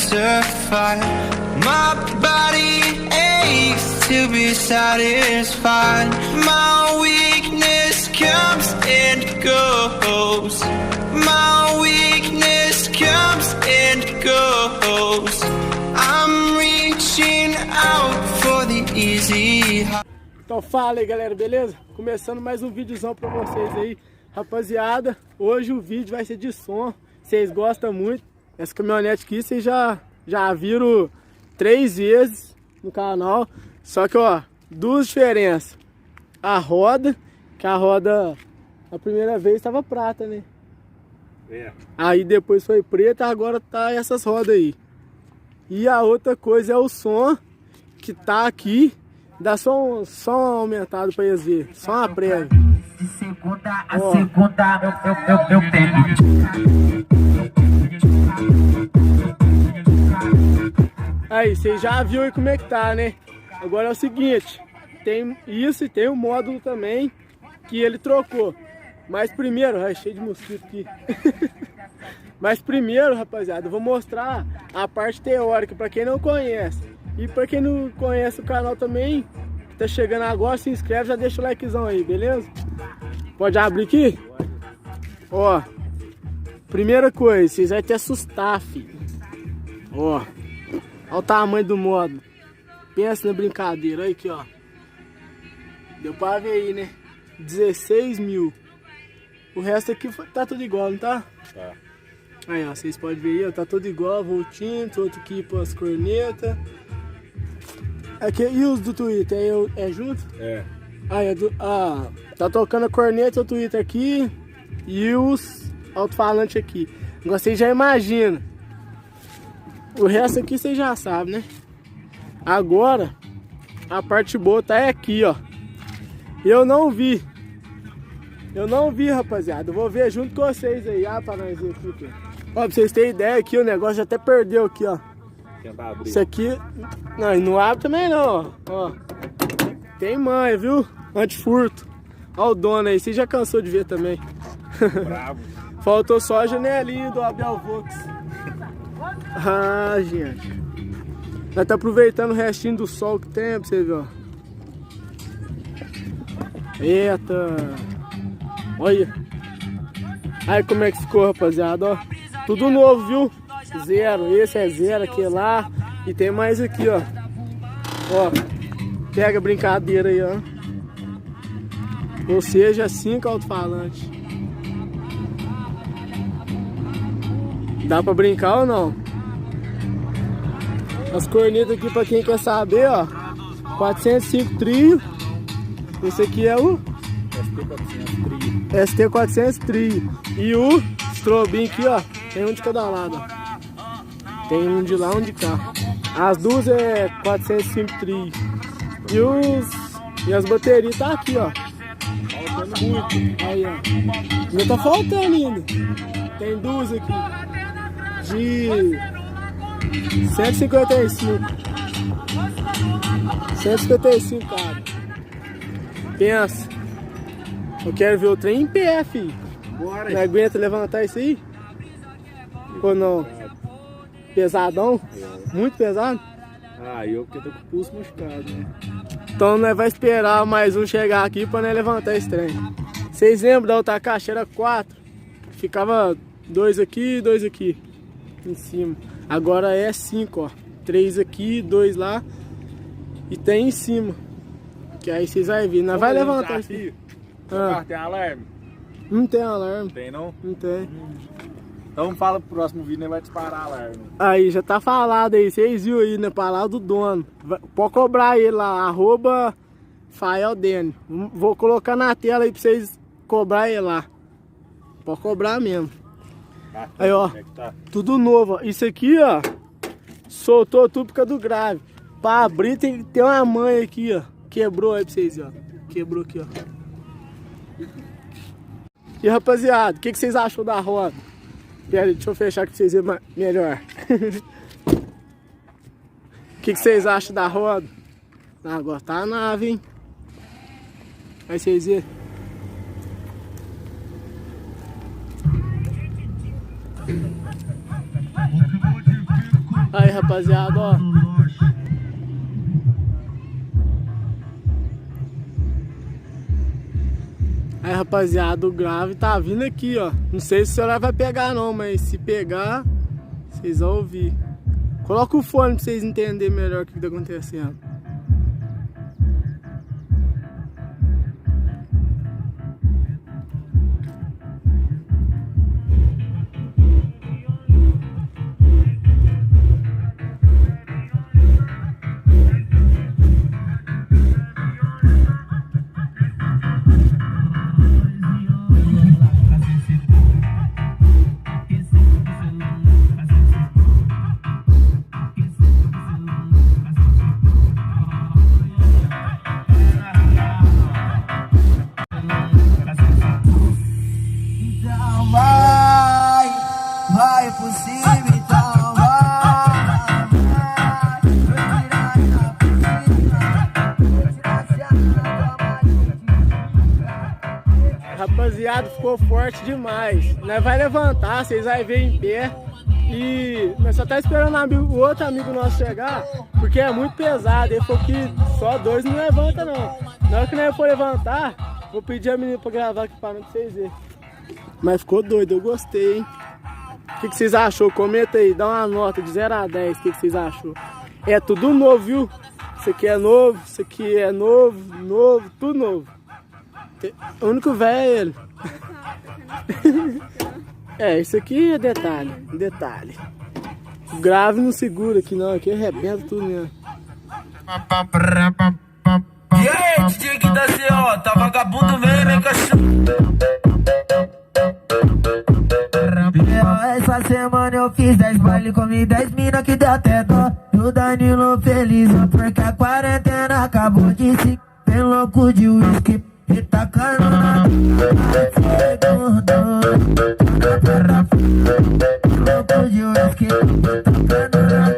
justified. My body aches to be satisfied. My weakness comes and goes. My weakness comes and goes. I'm reaching out for the easy. Então fala aí galera, beleza? Começando mais um videozão pra vocês aí. Rapaziada, hoje o vídeo vai ser de som. Vocês gostam muito. Essa caminhonete aqui vocês já viram 3 vezes no canal. Só que ó, duas diferenças. A roda, que a roda a primeira vez estava prata, né? É. Aí depois foi preta, agora tá essas rodas aí. E a outra coisa é o som, que tá aqui. Dá só um aumentado pra eles verem. Só uma prévia. De segunda a segunda eu pego. Aí, vocês já viram aí como é que tá, né? Agora é o seguinte, tem isso e tem o módulo também que ele trocou. Mas primeiro, ai, cheio de mosquito aqui. Mas primeiro, rapaziada, eu vou mostrar a parte teórica pra quem não conhece. E pra quem não conhece o canal também, que tá chegando agora, se inscreve, já deixa o likezão aí, beleza? Pode abrir aqui? Ó, primeira coisa, vocês vão te assustar, filho. Ó, olha o tamanho do módulo. Pensa na brincadeira, olha aqui, ó. Deu pra ver aí, né? 16 mil. O resto aqui tá tudo igual, não tá? Tá. Aí, ó, vocês podem ver aí, ó, tá tudo igual, voltinho, outro aqui para as cornetas. Aqui, e os do Twitter, é junto? É. Aí, tá tocando a corneta, o Twitter aqui e os alto-falantes aqui. Agora vocês já imaginam. O resto aqui vocês já sabem, né? Agora, a parte boa tá aqui, ó. Eu não vi, rapaziada. Eu vou ver junto com vocês aí. Ah, pra nós ver aqui. Ó, pra vocês terem ideia aqui, o negócio já até perdeu aqui, ó. Isso aqui... Não, e não abre também não, ó. Tem manha, viu? Antifurto. Ó o dono aí, você já cansou de ver também. Bravo. Faltou só a janelinha do Abel Vox. Ah, gente. Nós tá aproveitando o restinho do sol que tem, pra você ver, ó. Eita. Olha. Aí como é que ficou, rapaziada, ó. Tudo novo, viu? Zero. Esse é zero, aquele lá. E tem mais aqui, ó. Ó. Pega a brincadeira aí, ó. Ou seja, 5 alto-falantes. Dá pra brincar ou não? As cornetas aqui pra quem quer saber, ó. 405 trio. Esse aqui é o ST400 trio. E o strobinho aqui, ó. Tem um de cada lado, ó. Tem um de lá, um de cá. As duas é 405 trio. E as baterias tá aqui, ó. Faltando muito. Aí, ó. Ainda tá faltando ainda. Tem duas aqui. De 155. 155, cara. Pensa. Eu quero ver o trem em pé, filho. Bora. Não aguenta levantar isso aí? Ou não? Pesadão? Muito pesado? Ah, eu porque tô com o pulso machucado, né? Então nós vai esperar mais um chegar aqui pra nós levantar esse trem. Vocês lembram da outra caixa? Era 4. Ficava 2 aqui e 2 aqui. Em cima. Agora é 5, ó. 3 aqui, 2 lá. E tem em cima. Que aí vocês vão ver. Nós vai levantar isso aqui. Tem alarme? Não tem alarme. Tem não? Não tem. Então fala pro próximo vídeo, né? Vai disparar alarme. Aí, já tá falado aí. Vocês viram aí, né? Palavra do dono. Pode cobrar ele lá. @FaelDene. Vou colocar na tela aí pra vocês cobrar ele lá. Pode cobrar mesmo. Aí, ó. Tá? Tudo novo, ó. Isso aqui, ó. Soltou tudo por causa do grave. Pra abrir tem que ter uma manha aqui, ó. Quebrou aí pra vocês, ó. Quebrou aqui, ó. E rapaziada, o que vocês acham da roda? Pera aí, deixa eu fechar aqui pra vocês verem melhor. O que vocês acham da roda? Ah, agora tá a nave, hein? Aí vocês verem. Aí, rapaziada, ó. Aí, rapaziada, o grave tá vindo aqui, ó. Não sei se o celular vai pegar não, mas se pegar, vocês vão ouvir. Coloca o fone pra vocês entenderem melhor o que tá acontecendo. Vai por cima, então Rapaziada, ficou forte demais. Nós vai levantar, vocês vão ver em pé. E nós só tá esperando o outro amigo nosso chegar, porque é muito pesado. Ele falou que só 2 não levanta não. Na hora que nós for levantar, vou pedir a menina pra gravar aqui pra vocês verem. Mas ficou doido, eu gostei, hein? O que vocês achou? Comenta aí, dá uma nota de 0 a 10, o que vocês achou? É tudo novo, viu? Isso aqui é novo, isso aqui é novo, tudo novo. O único velho é ele. É, isso aqui é detalhe. O grave não segura aqui não, aqui arrebenta tudo mesmo. E aí, DJ que da CO, tá vagabundo mesmo, hein, cachorro? Essa semana eu fiz 10 baile, comi 10 mina que deu até dó. E o Danilo feliz, porque a quarentena acabou de se... Tem louco de uísque e tacando na... Louco de uísque e tacando na...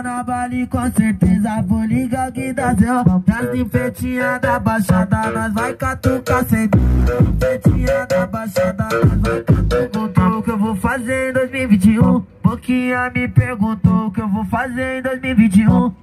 Na Bali com certeza vou ligar que dá céu. Das infetinhas da baixada nós vai catucar sempre. Infetinha da baixada nós vai catucar. O que eu vou fazer em 2021? Boquinha me perguntou o que eu vou fazer em 2021.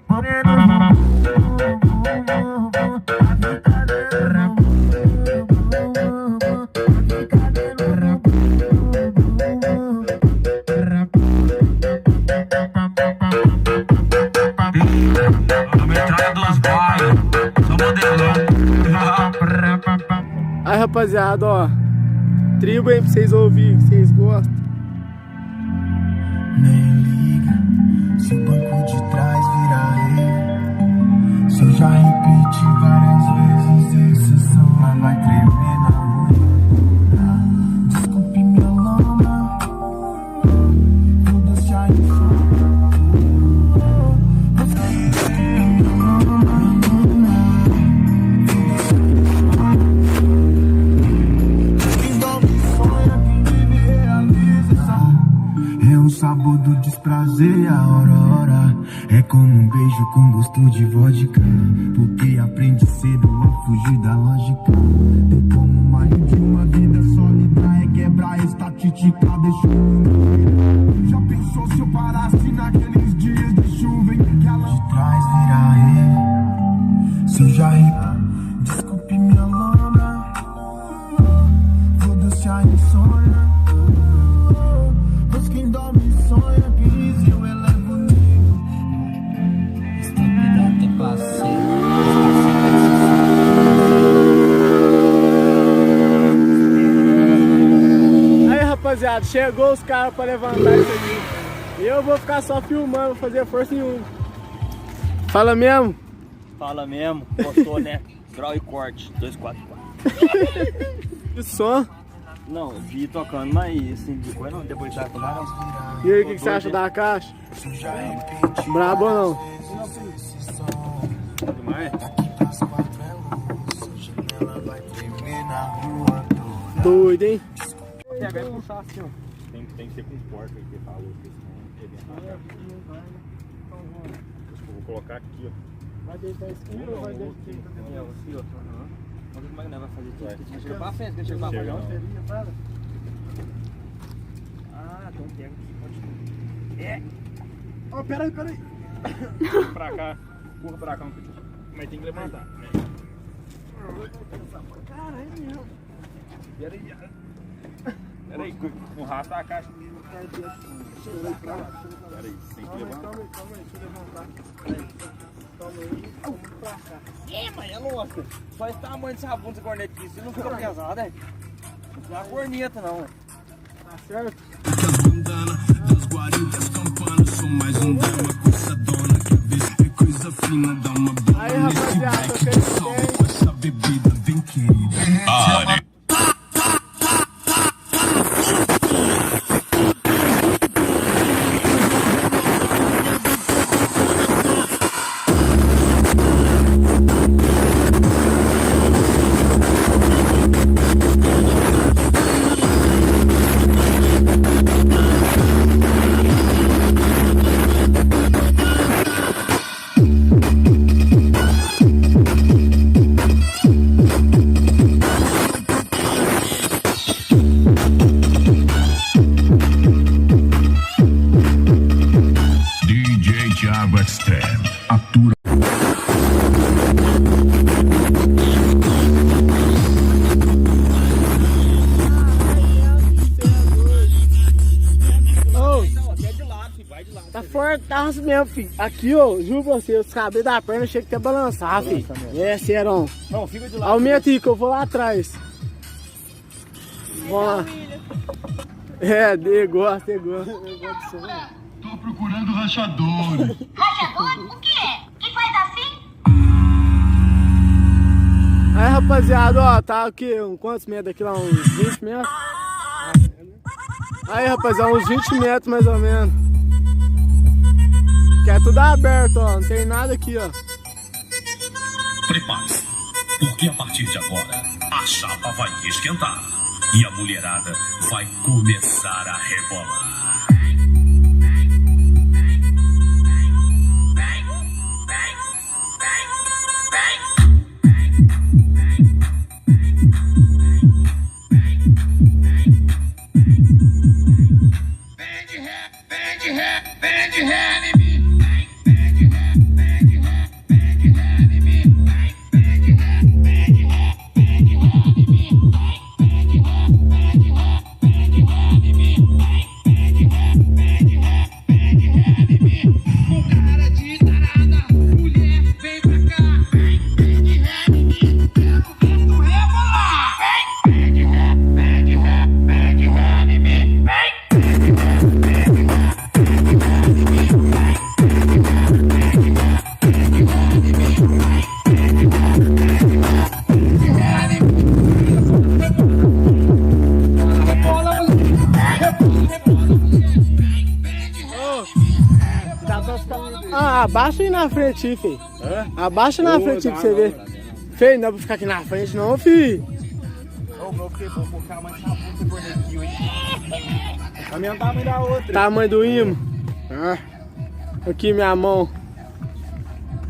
Aí, rapaziada, ó, tribo aí pra vocês ouvirem, que vocês gostam. Nem liga se o banco de trás virar rei. Se eu já repeti várias vezes esse som, mas vai tremer na rua. Desculpe minha lama, vou deixar de sabor do desprazer, a aurora é como um beijo com gosto de vodka, porque aprende cedo a fugir da lógica. Tem como mais de uma vida sólida, é quebrar a estatística, deixou. Já pensou se eu parasse naqueles dias de chuva em que ela de trás vira rei? Se eu já ri, desculpe minha lona, vou deixar de sonhar. Pois quem dorme sonha, quem eu elevo o nível. Estabilidade tem passeio. Aí, rapaziada, chegou os caras pra levantar isso aqui. Eu vou ficar só filmando, vou fazer força nenhuma. Fala mesmo? Fala mesmo, gostou, né? Grau e corte, 244. E som? Não, vi tocando, mas assim, depois não, depois já tomar não. E aí, o que você acha da caixa? Brabo ou não? Demais. Doido, hein? Pega e puxar assim, ó. Tem que ser com porta aí que ele falou. Vou colocar aqui, ó. Vai deitar aqui ou vai deitar aqui? Aqui, ó. Vamos ver como é que nós vamos fazer isso. Chega pra frente, deixa eu chegar pra frente. Ah, então pega. É. Ó, peraí. Curva pra cá um pouquinho. Mas tem que levantar. Caralho, meu. Peraí, com o rastro da caixa. Peraí, tem que levantar. Calma aí, deixa eu levantar. Calma aí, vamos pra cá. Mas é louco. Só esse tamanho dessa bunda dessa corneta aqui, você não fica pesado, né? Não fica uma corneta, não, né? Tá certo? bandana das guaridas, campanas. Sou mais um drama com essa dona que vê é coisa fina. Dá uma bola Aí, nesse rapaziada, back, eu quero salve que com essa bebida, vem querida. DJ Thiago Extreme, atura. Tá fortaço mesmo, filho. Aqui, ó, juro pra você, os cabelos da perna chegam até a balançar, filho. É, serão. Não, fica de lado. Aumenta aí que eu vou lá atrás. Vamos lá. É, eu gosto de som. Tô procurando rachador. Rachador? O que é? Que faz assim? Aí, rapaziada, ó, tá aqui, quantos metros aqui lá? Uns 20 metros? Aí, rapaziada, uns 20 metros mais ou menos. Que é tudo aberto, ó, não tem nada aqui, ó. Prepare-se, porque a partir de agora a chapa vai esquentar e a mulherada vai começar a rebolar. Ah, abaixa aí na frente, filho. Abaixa na frente pra você ver. Feio, não é pra ficar aqui na frente não, filho. Ô, meu, porque vou colocar mais essa bunda corneta aqui hoje. A minha tamanho da outra. Tamanho do imã. Aqui minha mão.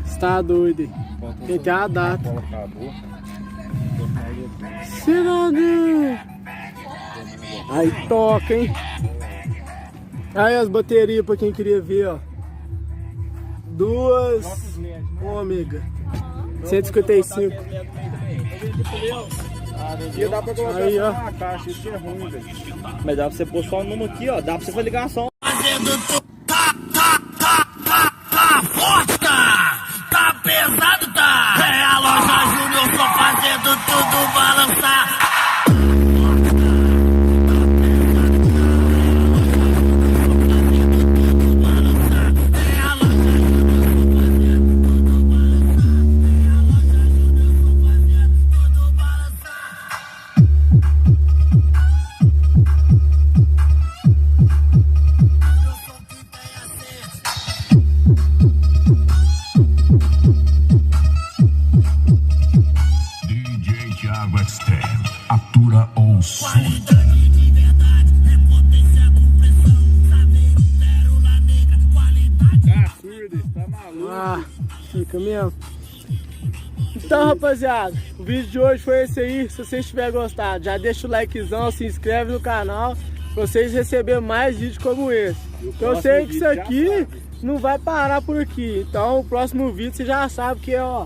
Você tá doido aí. Tem até a data. Acabou. Cidadão. Aí toca, hein. Aí as baterias pra quem queria ver, ó. Duas ômega 155. Aqui dá pra colocar Aí, ó. na caixa, isso é ruim, velho. Mas dá pra você pôr só o número aqui, ó. Dá pra você fazer ligação. Tá pesado, tá? É a loja Júnior, só fazendo tudo balançar. DJ Thiago Extreme, atura ou som. Tá maluco. Ah, fica mesmo. Então, rapaziada, o vídeo de hoje foi esse aí. Se vocês tiverem gostado, já deixa o likezão, se inscreve no canal pra vocês receberem mais vídeos como esse. Eu sei que isso aqui não vai parar por aqui. Então o próximo vídeo você já sabe que é, ó,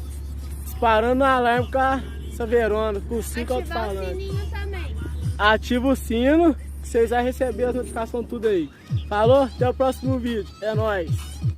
disparando o alarme com a Saverona, com 5 alto-falantes. Ativa o sininho também. Ativa o sino, que vocês vão receber as notificações tudo aí. Falou? Até o próximo vídeo. É nóis!